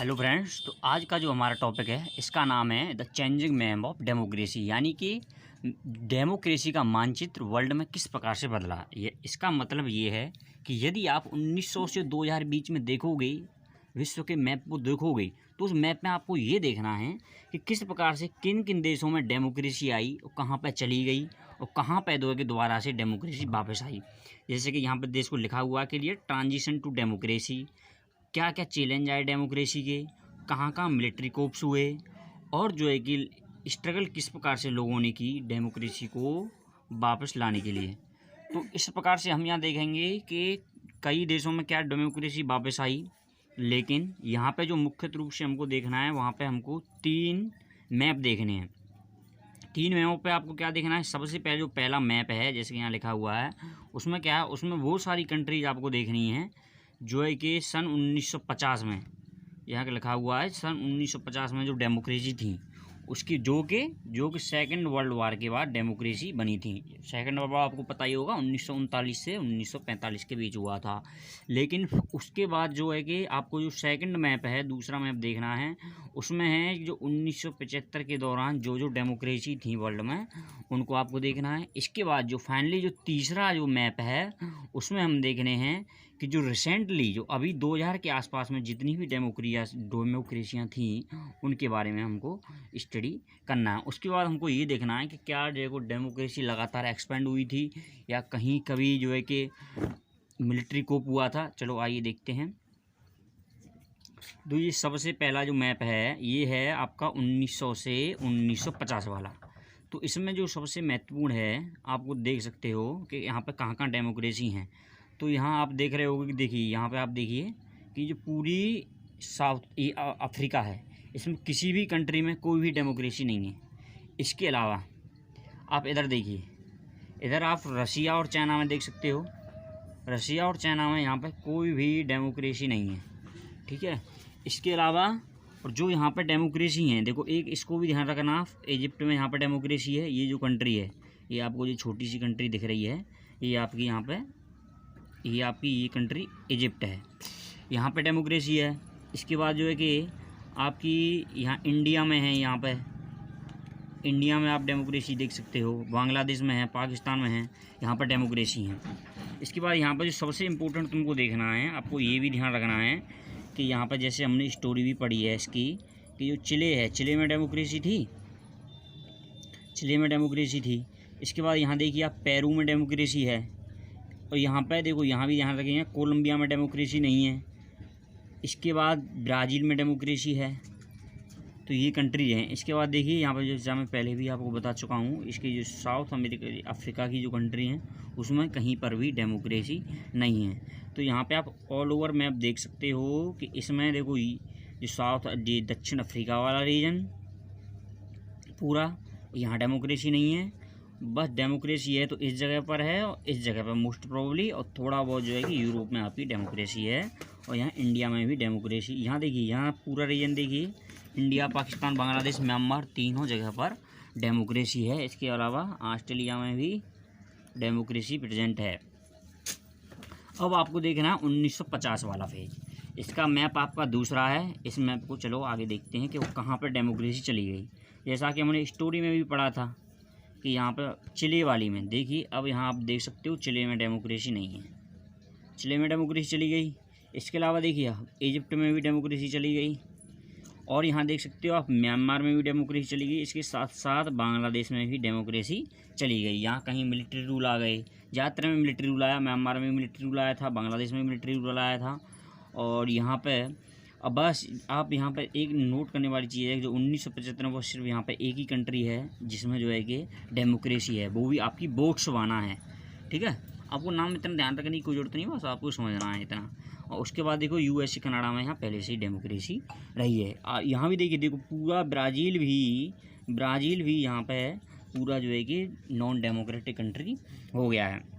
Hello friends. तो आज का जो हमारा टॉपिक है इसका नाम है the changing map of democracy, यानी कि डेमोक्रेसी का मानचित्र वर्ल्ड में किस प्रकार से बदला। ये इसका मतलब ये है कि यदि आप 1900 से 2000 बीच में देखोगे, विश्व के मैप को देखोगे, तो उस मैप में आपको ये देखना है कि किस प्रकार से किन किन देशों में डेमोक्रेसी आई और कहाँ पर चली गई और कहाँ पर दोबारा से डेमोक्रेसी वापस आई। जैसे कि यहाँ पर देश को लिखा हुआ के लिए ट्रांजिशन टू डेमोक्रेसी, क्या क्या चैलेंज आए डेमोक्रेसी के, कहाँ कहाँ मिलिट्री कोप्स हुए और जो है कि स्ट्रगल किस प्रकार से लोगों ने की डेमोक्रेसी को वापस लाने के लिए। तो इस प्रकार से हम यहाँ देखेंगे कि कई देशों में क्या डेमोक्रेसी वापस आई, लेकिन यहाँ पे जो मुख्य रूप से हमको देखना है वहाँ पे हमको 3 मैप देखने हैं। 3 मैपों पे आपको क्या देखना है। सबसे पहले जो पहला मैप है, जैसे कि यहाँ लिखा हुआ है, उसमें क्या है, उसमें वो सारी कंट्रीज आपको देखनी है जो है कि सन 1950 में, यहाँ का लिखा हुआ है सन 1950 में जो डेमोक्रेसी थी उसकी जो कि सेकंड वर्ल्ड वार के बाद डेमोक्रेसी बनी थी। सेकंड वर्ल्ड वार आपको पता ही होगा 1939 से 1945 के बीच हुआ था। लेकिन उसके बाद जो है कि आपको जो सेकंड मैप है, दूसरा मैप देखना है, उसमें है जो 1975 के दौरान जो डेमोक्रेसी थी वर्ल्ड में उनको आपको देखना है। इसके बाद जो फाइनली जो तीसरा जो मैप है उसमें हम देखने हैं कि जो रिसेंटली जो अभी 2000 के आसपास में जितनी भी डेमोक्रेसियाँ थी उनके बारे में हमको स्टडी करना है। उसके बाद हमको ये देखना है कि क्या जो डेमोक्रेसी लगातार एक्सपेंड हुई थी या कहीं कभी जो है कि मिलिट्री कोप हुआ था। चलो आइए देखते हैं। तो ये सबसे पहला जो मैप है ये है आपका 1900 से 1950 वाला। तो इसमें जो सबसे महत्वपूर्ण है आपको देख सकते हो कि यहाँ पे कहाँ कहाँ डेमोक्रेसी हैं। तो यहाँ आप देख रहे होगे कि देखिए यहाँ पे आप देखिए कि जो पूरी साउथ अफ्रीका है, इसमें किसी भी कंट्री में कोई भी डेमोक्रेसी नहीं है। इसके अलावा आप इधर देखिए, इधर आप रसिया और चाइना में देख सकते हो। रसिया और चाइना में यहाँ पे कोई भी डेमोक्रेसी नहीं है, ठीक है। इसके अलावा और जो यहाँ पे डेमोक्रेसी हैं, देखो एक इसको भी ध्यान रखना, इजिप्ट में यहाँ पे डेमोक्रेसी है। ये जो कंट्री है, ये आपको जो छोटी सी कंट्री दिख रही है, ये आपकी यहाँ पे ये कंट्री इजिप्ट है, यहाँ पे डेमोक्रेसी है। इसके बाद जो है कि आपकी यहाँ इंडिया में है, यहाँ पे इंडिया में आप डेमोक्रेसी देख सकते हो। बांग्लादेश में है, पाकिस्तान में है, यहाँ पर डेमोक्रेसी है। इसके बाद यहाँ पर जो सबसे इम्पोर्टेंट तुमको देखना है, आपको ये भी ध्यान रखना है कि यहाँ पर जैसे हमने स्टोरी भी पढ़ी है इसकी कि जो चिले है, चिले में डेमोक्रेसी थी, चिले में डेमोक्रेसी थी। इसके बाद यहाँ देखिए आप पेरू में डेमोक्रेसी है, और यहाँ पे देखो यहाँ भी ध्यान रखेंगे कोलंबिया में डेमोक्रेसी नहीं है। इसके बाद ब्राज़ील में डेमोक्रेसी है। तो ये कंट्री है। इसके बाद देखिए यहाँ पर जैसा मैं पहले भी आपको बता चुका हूँ, इसकी जो साउथ अफ्रीका की जो कंट्री हैं उसमें कहीं पर भी डेमोक्रेसी नहीं है। तो यहाँ पे आप ऑल ओवर मैप देख सकते हो कि इसमें देखो जो दक्षिण अफ्रीका वाला रीजन पूरा, यहाँ डेमोक्रेसी नहीं है। बस डेमोक्रेसी है तो इस जगह पर है और इस जगह पर मोस्ट प्रोबेबली, और थोड़ा बहुत जो है कि यूरोप में आपकी डेमोक्रेसी है, और यहाँ इंडिया में भी डेमोक्रेसी। यहाँ देखिए यहाँ पूरा रीजन देखिए, इंडिया, पाकिस्तान, बांग्लादेश, म्यांमार, तीनों जगह पर डेमोक्रेसी है। इसके अलावा ऑस्ट्रेलिया में भी डेमोक्रेसी प्रेजेंट है। अब आपको देखना है 1950 वाला पेज, इसका मैप आपका दूसरा है। इस मैप को चलो आगे देखते हैं कि वो कहाँ पर डेमोक्रेसी चली गई। जैसा कि हमने स्टोरी में भी पढ़ा था कि यहाँ पर चिले वाली में देखिए, अब यहाँ आप देख सकते हो चिले में डेमोक्रेसी नहीं है, चिले में डेमोक्रेसी चली गई। इसके अलावा देखिए इजिप्ट में भी डेमोक्रेसी चली गई, और यहाँ देख सकते हो आप म्यांमार में भी डेमोक्रेसी चली गई। इसके साथ साथ बांग्लादेश में भी डेमोक्रेसी चली गई। यहाँ कहीं मिलिट्री रूल आ गए, ज़्यादातर में मिलिट्री रूल आया, म्यांमार में मिलिट्री रूल आया था, बांग्लादेश में मिलिट्री रूल आया था। और यहाँ पे अब बस आप यहाँ पर एक नोट करने वाली चीज़ है जो 1975 में वो सिर्फ यहाँ पे एक ही कंट्री है जिसमें जो है कि डेमोक्रेसी है, वो भी आपकी बोट्सवाना है, ठीक है। आपको नाम इतना ध्यान रखने की कोई जरूरत नहीं, बस आपको समझना है इतना। और उसके बाद देखो यूएसए कनाडा में यहाँ पहले से ही डेमोक्रेसी रही है। यहाँ भी देखिए, देखो पूरा ब्राज़ील भी यहाँ पे पूरा जो है कि नॉन डेमोक्रेटिक कंट्री हो गया है।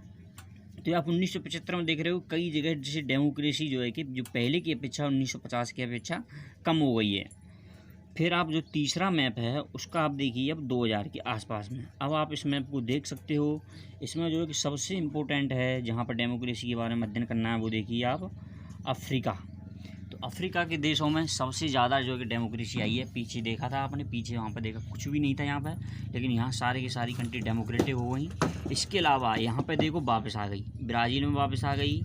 तो आप 1975 में देख रहे हो कई जगह जैसे डेमोक्रेसी जो है कि जो पहले की अपेक्षा 1950 की अपेक्षा कम हो गई है। फिर आप जो तीसरा मैप है उसका आप देखिए अब 2000 के आसपास में। अब आप इस मैप को देख सकते हो, इसमें जो है कि सबसे इम्पोर्टेंट है जहाँ पर डेमोक्रेसी के बारे में अध्ययन करना है वो देखिए आप अफ्रीका। तो अफ्रीका के देशों में सबसे ज़्यादा जो है कि डेमोक्रेसी आई है। पीछे देखा था आपने, पीछे वहाँ पर देखा कुछ भी नहीं था यहाँ पर, लेकिन यहाँ सारी की सारी कंट्री डेमोक्रेटिक हो गई। इसके अलावा यहाँ पे देखो वापस आ गई, ब्राज़ील में वापस आ गई,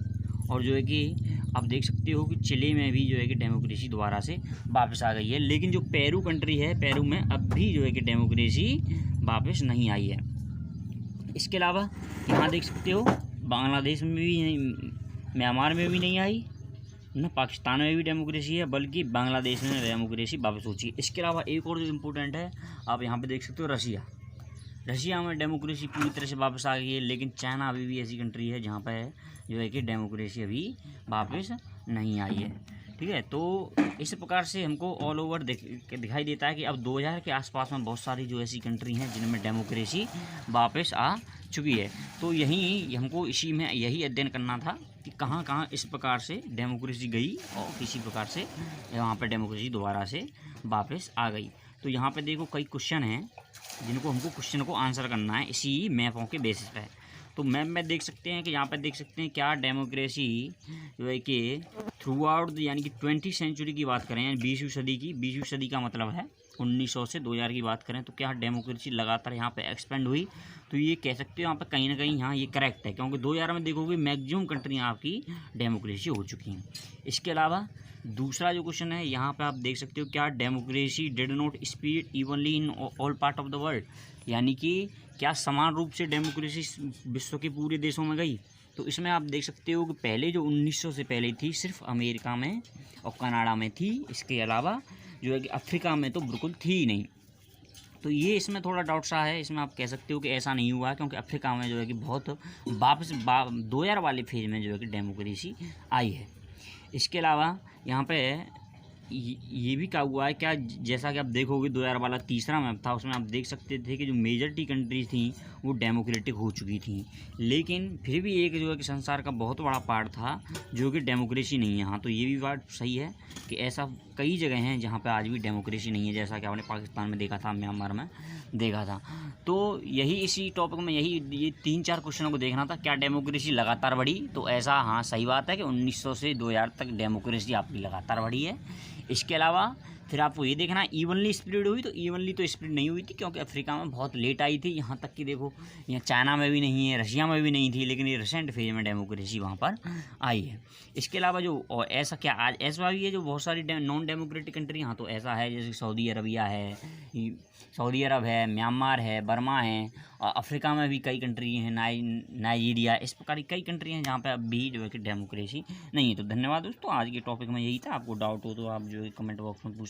और जो है कि आप देख सकते हो कि चिली में भी जो है कि डेमोक्रेसी दोबारा से वापस आ गई है। लेकिन जो पेरू कंट्री है, पेरू में अब भी जो है कि डेमोक्रेसी वापस नहीं आई है। इसके अलावा यहाँ देख सकते हो बांग्लादेश में भी नहीं, म्यांमार में भी नहीं आई, न पाकिस्तान में भी डेमोक्रेसी है, बल्कि बांग्लादेश में डेमोक्रेसी वापस हो चुकी है। इसके अलावा एक और जो इम्पोर्टेंट है, आप यहाँ पे देख सकते हो रशिया में डेमोक्रेसी पूरी तरह से वापस आ गई है। लेकिन चाइना अभी भी ऐसी कंट्री है जहाँ पे जो है कि डेमोक्रेसी अभी वापस नहीं आई है। ठीक है, तो इस प्रकार से हमको ऑल ओवर दिखाई देता है कि अब 2000 के आसपास में बहुत सारी जो ऐसी कंट्री हैं जिनमें डेमोक्रेसी वापस आ चुकी है। तो यही हमको इसी में यही अध्ययन करना था कि कहाँ कहाँ इस प्रकार से डेमोक्रेसी गई और किसी प्रकार से यहाँ पर डेमोक्रेसी दोबारा से वापस आ गई। तो यहाँ पे देखो कई क्वेश्चन हैं जिनको हमको क्वेश्चन को आंसर करना है इसी मैपों के बेसिस पे। तो मैप में देख सकते हैं कि यहाँ पर देख सकते हैं क्या डेमोक्रेसी जो है कि थ्रू आउट यानी कि 20वीं सेंचुरी की बात करें, 20वीं सदी की, 20वीं सदी का मतलब है 1900 से 2000 की बात करें, तो क्या डेमोक्रेसी लगातार यहाँ पे एक्सपेंड हुई। तो ये कह सकते हो यहाँ पे कहीं ना कहीं यहाँ ये करेक्ट है, क्योंकि 2000 में देखोगे मैक्सिमम कंट्रियाँ आपकी डेमोक्रेसी हो चुकी हैं। इसके अलावा दूसरा जो क्वेश्चन है यहाँ पे आप देख सकते हो क्या democracy did not spread evenly in all part of the world, यानी कि क्या समान रूप से डेमोक्रेसी विश्व के पूरे देशों में गई। तो इसमें आप देख सकते हो कि पहले जो 1900 से पहले थी सिर्फ अमेरिका में और कनाडा में थी, इसके अलावा जो है कि अफ्रीका में तो बिल्कुल थी ही नहीं। तो ये इसमें थोड़ा डाउट सा है, इसमें आप कह सकते हो कि ऐसा नहीं हुआ, क्योंकि अफ्रीका में जो है कि बहुत वापस 2000 वाले फेज में जो है कि डेमोक्रेसी आई है। इसके अलावा यहाँ पे ये भी क्या हुआ है, क्या जैसा कि आप देखोगे 2000 वाला तीसरा मैप था, उसमें आप देख सकते थे कि जो मेजॉरिटी कंट्रीज थी वो डेमोक्रेटिक हो चुकी थी, लेकिन फिर भी एक जो है कि संसार का बहुत बड़ा पार्ट था जो कि डेमोक्रेसी नहीं है। हाँ, तो ये भी बात सही है कि ऐसा कई जगह हैं जहाँ पे आज भी डेमोक्रेसी नहीं है, जैसा कि आपने पाकिस्तान में देखा था, म्यांमार में देखा था। तो यही इसी टॉपिक में यही ये 3-4 क्वेश्चनों को देखना था, क्या डेमोक्रेसी लगातार बढ़ी। तो ऐसा हाँ सही बात है कि 1900 से 2000 तक डेमोक्रेसी आपकी लगातार बढ़ी है। इसके अलावा फिर आपको ये देखना इवनली स्प्रेड हुई, तो इवनली तो स्प्रेड नहीं हुई थी, क्योंकि अफ्रीका में बहुत लेट आई थी। यहाँ तक कि देखो यहाँ चाइना में भी नहीं है, रशिया में भी नहीं थी, लेकिन ये रिसेंट फेज में डेमोक्रेसी वहाँ पर आई है। इसके अलावा जो और ऐसा क्या आज ऐसा भी है जो बहुत सारी नॉन डेमोक्रेटिक कंट्री, यहाँ तो ऐसा है जैसे सऊदी अरबिया है, सऊदी अरब है, म्यांमार है, बर्मा है, और अफ्रीका में भी कई कंट्री हैं, नाइजीरिया, इस प्रकार की कई कंट्री हैं जहाँ पे अब भी जो है कि डेमोक्रेसी नहीं है। तो धन्यवाद दोस्तों, आज के टॉपिक में यही था। आपको डाउट हो तो आप जो है कमेंट बॉक्स में पूछ